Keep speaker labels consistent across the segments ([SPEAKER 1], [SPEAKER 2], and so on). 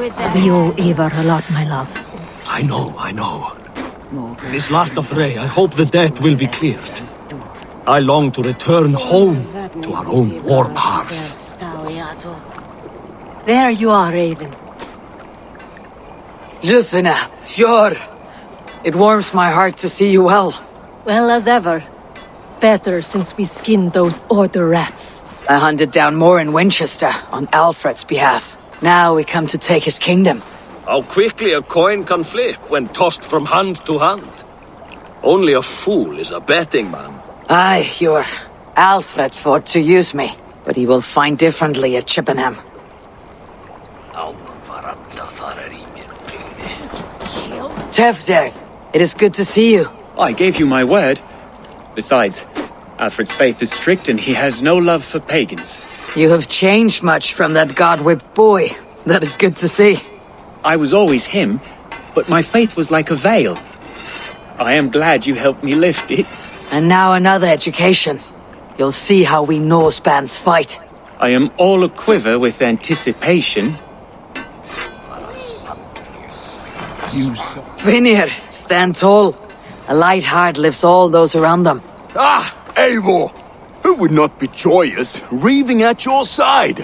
[SPEAKER 1] We owe Eivor a lot, my love.
[SPEAKER 2] I know. This last affray, I hope the debt will be cleared. I long to return home to our own warm hearth.
[SPEAKER 1] There you are, Raven.
[SPEAKER 3] Jufina, sure. It warms my heart to see you well.
[SPEAKER 1] Well as ever. Better since we skinned those Order rats.
[SPEAKER 3] I hunted down more in Winchester on Alfred's behalf. Now we come to take his kingdom.
[SPEAKER 2] How quickly a coin can flip when tossed from hand to hand. Only a fool is a betting man.
[SPEAKER 3] Aye, your Alfred fought to use me, but he will find differently at Chippenham. Tevder, it is good to see you.
[SPEAKER 4] I gave you my word. Besides, Alfred's faith is strict and he has no love for pagans.
[SPEAKER 3] You have changed much from that god-whipped boy. That is good to see.
[SPEAKER 4] I was always him, but my faith was like a veil. I am glad you helped me lift it.
[SPEAKER 3] And now another education. You'll see how we Norse bands fight.
[SPEAKER 4] I am all aquiver with anticipation.
[SPEAKER 3] Vinir, stand tall. A light heart lifts all those around them.
[SPEAKER 5] Ah, Eivor! Who would not be joyous, raving at your side?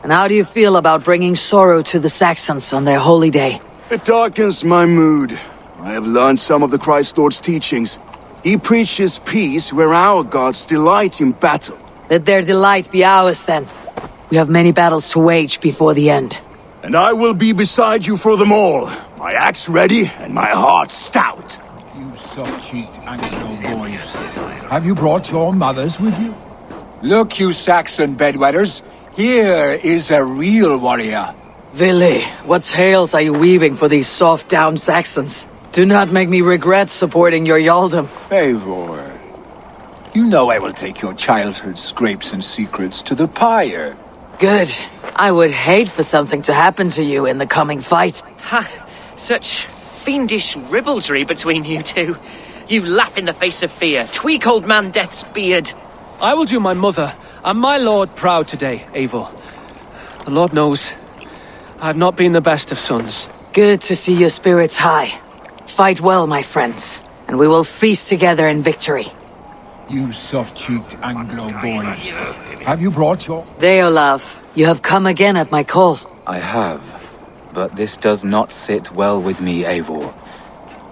[SPEAKER 3] And how do you feel about bringing sorrow to the Saxons on their holy day?
[SPEAKER 5] It darkens my mood. I have learned some of the Christ Lord's teachings. He preaches peace where our gods delight in battle.
[SPEAKER 3] Let their delight be ours then. We have many battles to wage before the end.
[SPEAKER 5] And I will be beside you for them all. My axe ready and my heart stout.
[SPEAKER 6] You soft-cheeked Anglo boys. Have you brought your mothers with you? Look, you Saxon bedwetters. Here is a real warrior.
[SPEAKER 3] Vili, what tales are you weaving for these soft-down Saxons? Do not make me regret supporting your Yaldom.
[SPEAKER 6] Eivor, you know I will take your childhood scrapes and secrets to the pyre.
[SPEAKER 3] Good. I would hate for something to happen to you in the coming fight.
[SPEAKER 7] Ha! Such fiendish ribaldry between you two. You laugh in the face of fear, tweak old man Death's beard.
[SPEAKER 8] I will do my mother and my lord proud today, Eivor. The Lord knows, I have not been the best of sons.
[SPEAKER 3] Good to see your spirits high. Fight well, my friends, and we will feast together in victory.
[SPEAKER 6] You soft-cheeked Anglo boys. Have you brought your...
[SPEAKER 3] Deolav, you have come again at my call.
[SPEAKER 9] I have, but this does not sit well with me, Eivor.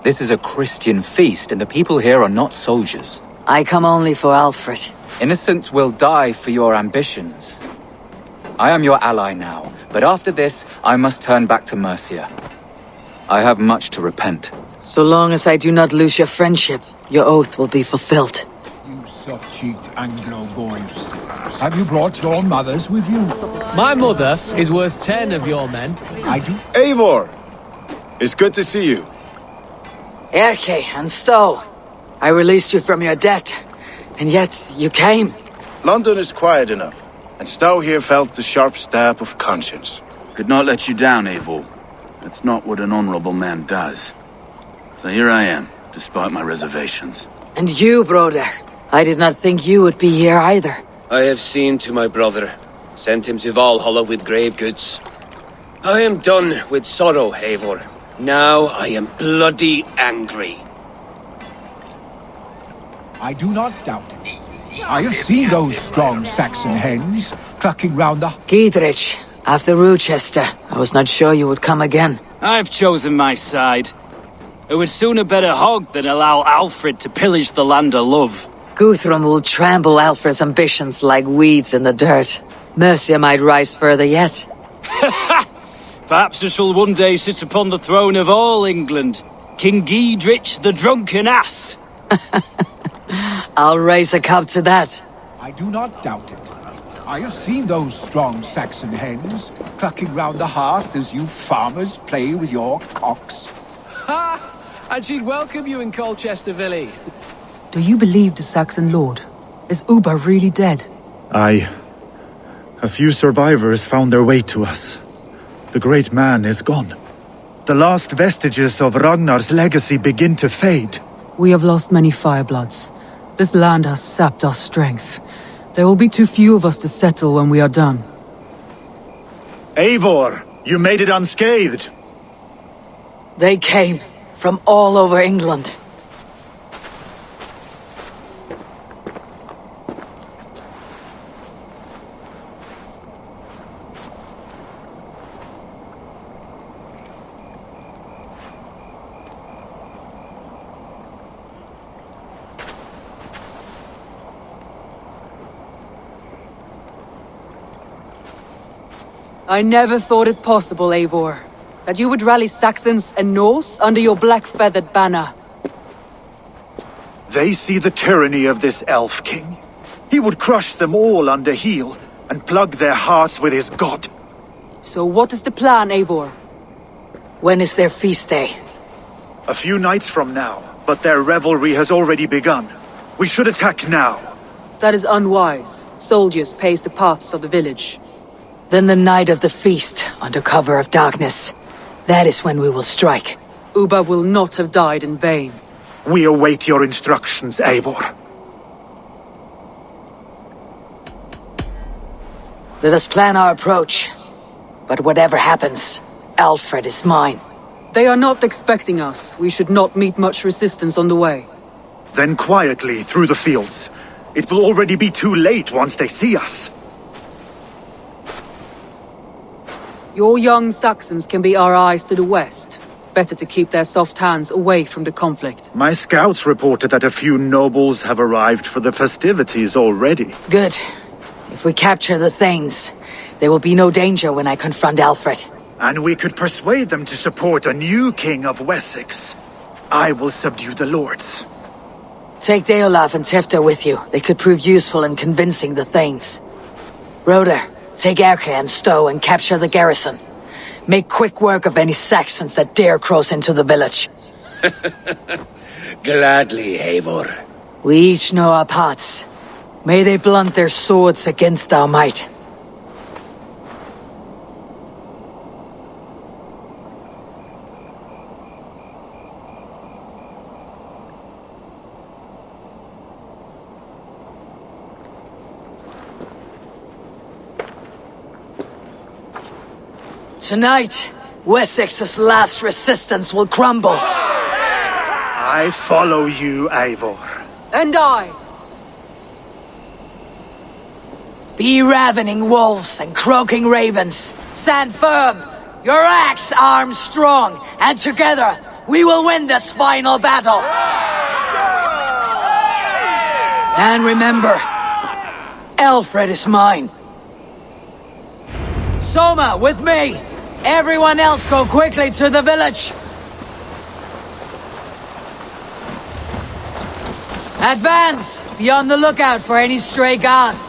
[SPEAKER 9] This is a Christian feast, and the people here are not soldiers.
[SPEAKER 3] I come only for Alfred.
[SPEAKER 9] Innocents will die for your ambitions. I am your ally now, but after this, I must turn back to Mercia. I have much to repent.
[SPEAKER 3] So long as I do not lose your friendship, your oath will be fulfilled.
[SPEAKER 6] You soft-cheeked Anglo boys. Have you brought your mothers with you?
[SPEAKER 8] My mother is worth 10 of your men.
[SPEAKER 6] I do.
[SPEAKER 5] Eivor! It's good to see you.
[SPEAKER 3] Erke and Stowe, I released you from your debt, and yet you came.
[SPEAKER 5] London is quiet enough, and Stowe here felt the sharp stab of conscience.
[SPEAKER 10] Could not let you down, Eivor. That's not what an honorable man does. So here I am, despite my reservations.
[SPEAKER 3] And you, brother. I did not think you would be here either.
[SPEAKER 11] I have seen to my brother, sent him to Valhalla with grave goods. I am done with sorrow, Eivor. Now I am bloody angry.
[SPEAKER 6] I do not doubt it. I have seen those strong Saxon hens clucking round the...
[SPEAKER 3] Giedrich, after Rochester, I was not sure you would come again.
[SPEAKER 10] I've chosen my side. I would sooner bet a hog than allow Alfred to pillage the land of love.
[SPEAKER 3] Guthrum will trample Alfred's ambitions like weeds in the dirt. Mercia might rise further yet.
[SPEAKER 10] Perhaps I shall one day sit upon the throne of all England. King Giedrich the drunken ass.
[SPEAKER 3] I'll raise a cup to that.
[SPEAKER 6] I do not doubt it. I have seen those strong Saxon hens clucking round the hearth as you farmers play with your cocks.
[SPEAKER 8] Ha! And she'd welcome you in Colchester, Villy.
[SPEAKER 12] Do you believe the Saxon lord? Is UBBA really dead?
[SPEAKER 13] Aye. A few survivors found their way to us. The great man is gone. The last vestiges of Ragnar's legacy begin to fade.
[SPEAKER 12] We have lost many firebloods. This land has sapped our strength. There will be too few of us to settle when we are done.
[SPEAKER 13] Eivor! You made it unscathed.
[SPEAKER 3] They came from all over England.
[SPEAKER 12] I never thought it possible, Eivor, that you would rally Saxons and Norse under your black-feathered banner.
[SPEAKER 13] They see the tyranny of this elf king. He would crush them all under heel and plug their hearts with his god.
[SPEAKER 12] So what is the plan, Eivor?
[SPEAKER 3] When is their feast day?
[SPEAKER 13] A few nights from now, but their revelry has already begun. We should attack now.
[SPEAKER 12] That is unwise. Soldiers pace the paths of the village.
[SPEAKER 3] Then the night of the feast, under cover of darkness. That is when we will strike.
[SPEAKER 12] UBBA will not have died in vain.
[SPEAKER 13] We await your instructions, Eivor.
[SPEAKER 3] Let us plan our approach. But whatever happens, Alfred is mine.
[SPEAKER 12] They are not expecting us. We should not meet much resistance on the way.
[SPEAKER 13] Then quietly through the fields. It will already be too late once they see us.
[SPEAKER 12] Your young Saxons can be our eyes to the west. Better to keep their soft hands away from the conflict.
[SPEAKER 13] My scouts reported that a few nobles have arrived for the festivities already.
[SPEAKER 3] Good. If we capture the Thanes, there will be no danger when I confront Alfred.
[SPEAKER 13] And we could persuade them to support a new King of Wessex. I will subdue the lords.
[SPEAKER 3] Take Deolaf and Tifta with you. They could prove useful in convincing the Thanes. Roder, take Erke and Stowe and capture the garrison. Make quick work of any Saxons that dare cross into the village.
[SPEAKER 11] Gladly, Eivor.
[SPEAKER 3] We each know our parts. May they blunt their swords against our might. Tonight, Wessex's last resistance will crumble.
[SPEAKER 13] I follow you, Eivor.
[SPEAKER 12] And I!
[SPEAKER 3] Be ravening wolves and croaking ravens. Stand firm, your axe armed strong, and together we will win this final battle. And remember, Alfred is mine. Soma, with me! Everyone else go quickly to the village! Advance! Be on the lookout for any stray guards.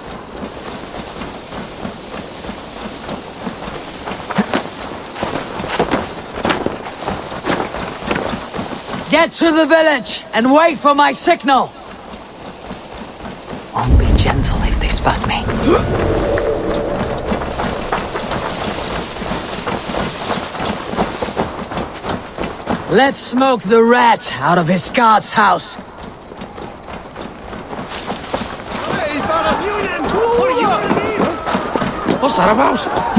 [SPEAKER 3] Get to the village and wait for my signal! Won't be gentle if they spot me. Let's smoke the rat out of his guard's house.
[SPEAKER 2] What's that about?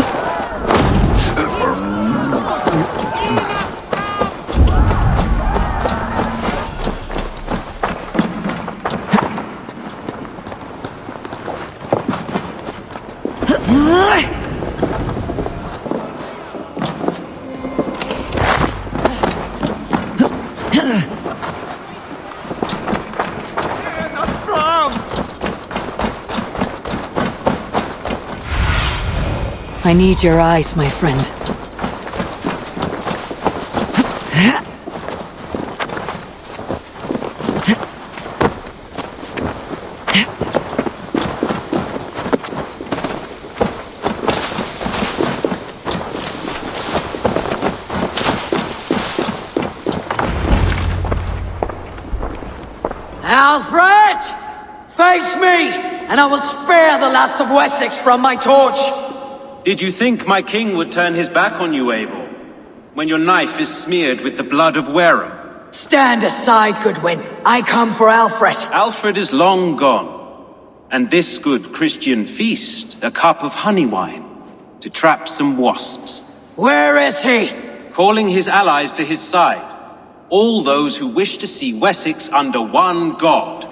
[SPEAKER 3] I need your eyes, my friend. Alfred! Face me, and I will spare the last of Wessex from my torch!
[SPEAKER 14] Did you think my king would turn his back on you, Eivor? When your knife is smeared with the blood of Wareham?
[SPEAKER 3] Stand aside, Goodwin. I come for Alfred.
[SPEAKER 14] Alfred is long gone. And this good Christian feast, a cup of honey wine, to trap some wasps.
[SPEAKER 3] Where is he?
[SPEAKER 14] Calling his allies to his side. All those who wish to see Wessex under one god.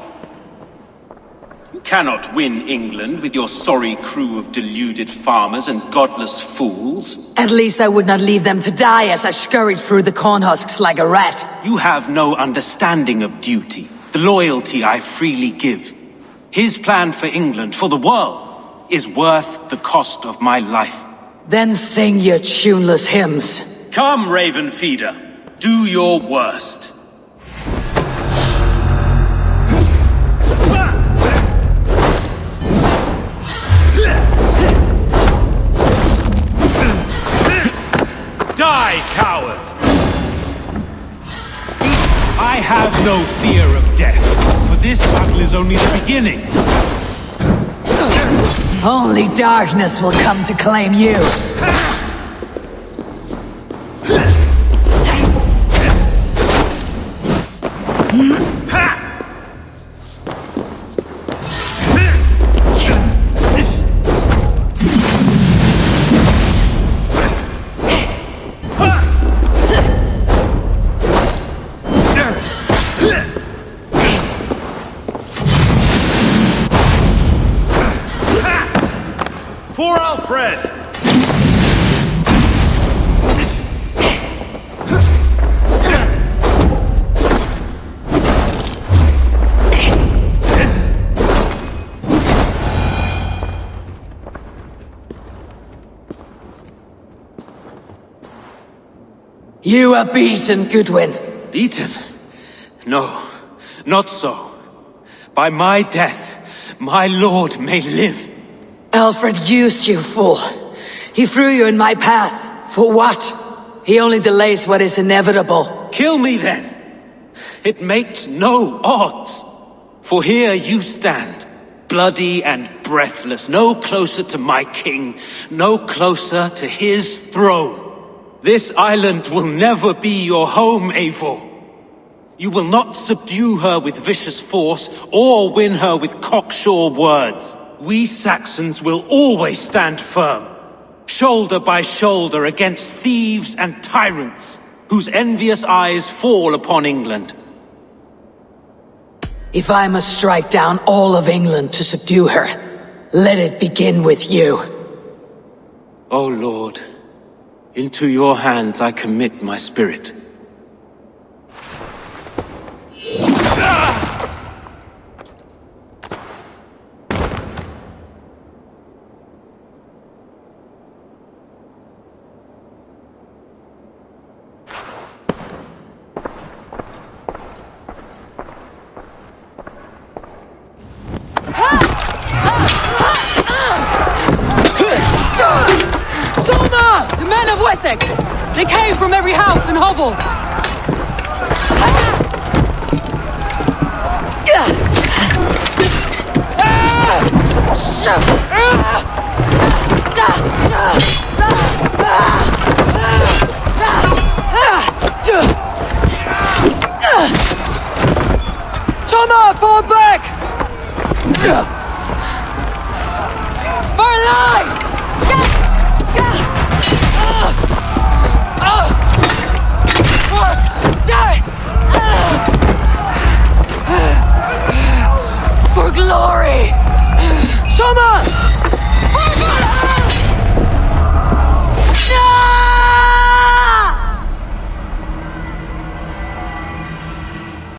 [SPEAKER 14] You cannot win England with your sorry crew of deluded farmers and godless fools.
[SPEAKER 3] At least I would not leave them to die as I scurried through the corn husks like a rat.
[SPEAKER 14] You have no understanding of duty, the loyalty I freely give. His plan for England, for the world, is worth the cost of my life.
[SPEAKER 3] Then sing your tuneless hymns.
[SPEAKER 14] Come, Raven Feeder. Do your worst.
[SPEAKER 10] Die, coward! I have no fear of death, for this battle is only the beginning.
[SPEAKER 3] Only darkness will come to claim you.
[SPEAKER 10] For Alfred!
[SPEAKER 3] You are beaten, Goodwin.
[SPEAKER 14] Beaten? No, not so. By my death, my lord may live.
[SPEAKER 3] Alfred used you, fool. He threw you in my path. For what? He only delays what is inevitable.
[SPEAKER 14] Kill me then. It makes no odds. For here you stand, bloody and breathless, no closer to my king, no closer to his throne. This island will never be your home, Eivor. You will not subdue her with vicious force, or win her with cocksure words. We Saxons will always stand firm, shoulder by shoulder against thieves and tyrants, whose envious eyes fall upon England.
[SPEAKER 3] If I must strike down all of England to subdue her, let it begin with you.
[SPEAKER 14] O Lord, into your hands I commit my spirit.
[SPEAKER 12] The men of Wessex! They came from every house and hovel!